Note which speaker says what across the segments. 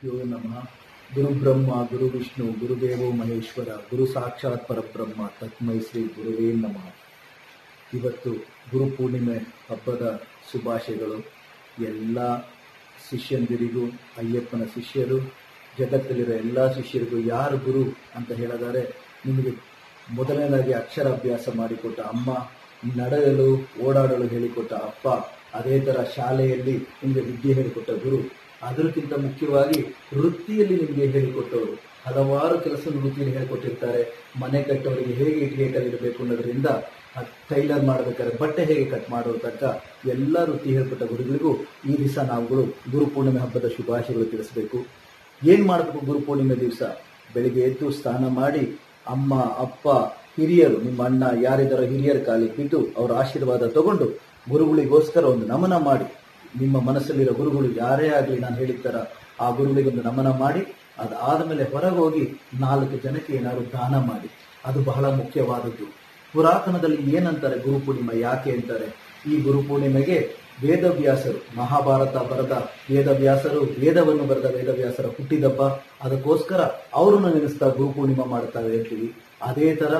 Speaker 1: ಗುರುಭ್ಯೋ ನಮಃ. ಗುರು ಬ್ರಹ್ಮ ಗುರು ವಿಷ್ಣು ಗುರುದೇವೋ ಮಹೇಶ್ವರ ಗುರು ಸಾಕ್ಷಾತ್ ಪರಬ್ರಹ್ಮ ತಸ್ಮೈ ಶ್ರೀ ಗುರುವೇ ನಮಃ. ಇವತ್ತು ಗುರು ಪೂರ್ಣಿಮೆ ಹಬ್ಬದ ಶುಭಾಶಯಗಳು ಎಲ್ಲ ಶಿಷ್ಯಂದಿರಿಗೂ, ಅಯ್ಯಪ್ಪನ ಶಿಷ್ಯರು, ಜಗತ್ತಲ್ಲಿರೋ ಎಲ್ಲ ಶಿಷ್ಯರಿಗೂ. ಯಾರು ಗುರು ಅಂತ ಹೇಳಿದರೆ, ನಿಮಗೆ ಮೊದಲನೇದಾಗಿ ಅಕ್ಷರಾಭ್ಯಾಸ ಮಾಡಿಕೊಟ್ಟ ಅಮ್ಮ, ನಡೆಯಲು ಓಡಾಡಲು ಹೇಳಿಕೊಟ್ಟ ಅಪ್ಪ, ಅದೇ ಥರ ಶಾಲೆಯಲ್ಲಿ ನಿಮಗೆ ವಿದ್ಯೆ ಹೇಳಿಕೊಟ್ಟ ಗುರು, ಅದಕ್ಕಿಂತ ಮುಖ್ಯವಾಗಿ ವೃತ್ತಿಯಲ್ಲಿ ನಿಮಗೆ ಹೇಳಿಕೊಟ್ಟವರು. ಹಲವಾರು ಕೆಲಸ ವೃತ್ತಿಯಲ್ಲಿ ಹೇಳಿಕೊಟ್ಟಿರ್ತಾರೆ. ಮನೆ ಕಟ್ಟೋರಿಗೆ ಹೇಗೆ ಇಟ್ಟಿಗೆ ಕಲಿಯಬೇಕು ಅನ್ನೋದ್ರಿಂದ ಟೈಲರ್ ಮಾಡಬೇಕಾದ್ರೆ ಬಟ್ಟೆ ಹೇಗೆ ಕಟ್ ಮಾಡೋದು ತನಕ ಎಲ್ಲ ವೃತ್ತಿ ಹೇಳಿಕೊಟ್ಟ ಗುರುಗಳಿಗೂ ಈ ದಿವಸ ನಾವುಗಳು ಗುರು ಪೂರ್ಣಿಮೆ ಹಬ್ಬದ ಶುಭಾಶಯಗಳು ತಿಳಿಸಬೇಕು. ಏನು ಮಾಡಬೇಕು? ಗುರು ಪೂರ್ಣಿಮೆ ದಿವಸ ಬೆಳಿಗ್ಗೆ ಎದ್ದು ಸ್ನಾನ ಮಾಡಿ, ಅಮ್ಮ, ಅಪ್ಪ, ಹಿರಿಯರು, ನಿಮ್ಮ ಅಣ್ಣ ಯಾರಿದ್ದಾರೋ ಹಿರಿಯರ ಕಾಲಿಗೆ ಬಿದ್ದು ಅವರ ಆಶೀರ್ವಾದ ತಗೊಂಡು ಗುರುಗಳಿಗೋಸ್ಕರ ಒಂದು ನಮನ ಮಾಡಿ, ನಿಮ್ಮ ಮನಸ್ಸಲ್ಲಿರೋ ಗುರುಗಳು ಯಾರೇ ಆಗಲಿ ನಾನು ಹೇಳಿರ್ತಾರ ಆ ಗುರುಗಳಿಗೊಂದು ನಮನ ಮಾಡಿ, ಅದಾದ ಮೇಲೆ ಹೊರಗೆ ಹೋಗಿ 4 ಜನಕ್ಕೆ ಏನಾದ್ರು ದಾನ ಮಾಡಿ. ಅದು ಬಹಳ ಮುಖ್ಯವಾದದ್ದು. ಪುರಾತನದಲ್ಲಿ ಏನಂತಾರೆ ಗುರು ಪೂರ್ಣಿಮೆ ಯಾಕೆ ಅಂತಾರೆ? ಈ ಗುರು ಪೂರ್ಣಿಮೆಗೆ ವೇದವ್ಯಾಸರು, ಮಹಾಭಾರತ ಬರೆದ ವೇದವ್ಯಾಸರು, ವೇದವನ್ನು ಬರೆದ ವೇದವ್ಯಾಸರ ಹುಟ್ಟಿದಬ್ಬ. ಅದಕ್ಕೋಸ್ಕರ ಅವರನ್ನು ನೆನೆಸ್ತಾ ಗುರು ಪೂರ್ಣಿಮೆ ಮಾಡ್ತಾರೆ ಹೇಳ್ತೀವಿ. ಅದೇ ತರ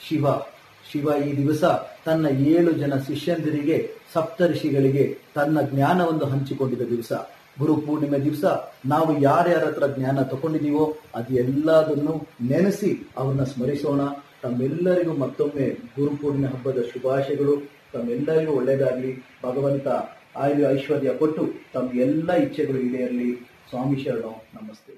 Speaker 1: ಶಿವ ಈ ದಿವಸ ತನ್ನ 7 ಜನ ಶಿಷ್ಯಂದಿರಿಗೆ, ಸಪ್ತಋಷಿಗಳಿಗೆ ತನ್ನ ಜ್ಞಾನವನ್ನು ಹಂಚಿಕೊಂಡಿದ್ದ ದಿವಸ. ಗುರು ಪೂರ್ಣಿಮೆ ದಿವಸ ನಾವು ಯಾರ್ಯಾರ ಹತ್ರ ಜ್ಞಾನ ತಗೊಂಡಿದೀವೋ ಅದು ಎಲ್ಲದನ್ನು ನೆನೆಸಿ ಅವ್ರನ್ನ ಸ್ಮರಿಸೋಣ. ತಮ್ಮೆಲ್ಲರಿಗೂ ಮತ್ತೊಮ್ಮೆ ಗುರು ಪೂರ್ಣಿಮೆ ಹಬ್ಬದ ಶುಭಾಶಯಗಳು. ತಮ್ಮೆಲ್ಲರಿಗೂ ಒಳ್ಳೆಯದಾಗಲಿ. ಭಗವಂತ ಐಶ್ವರ್ಯ ಕೊಟ್ಟು ತಮ್ಮ ಎಲ್ಲ ಇಚ್ಛೆಗಳು ಈಡೇರಲಿ. ಸ್ವಾಮಿ ಶರಣು. ನಮಸ್ತೆ.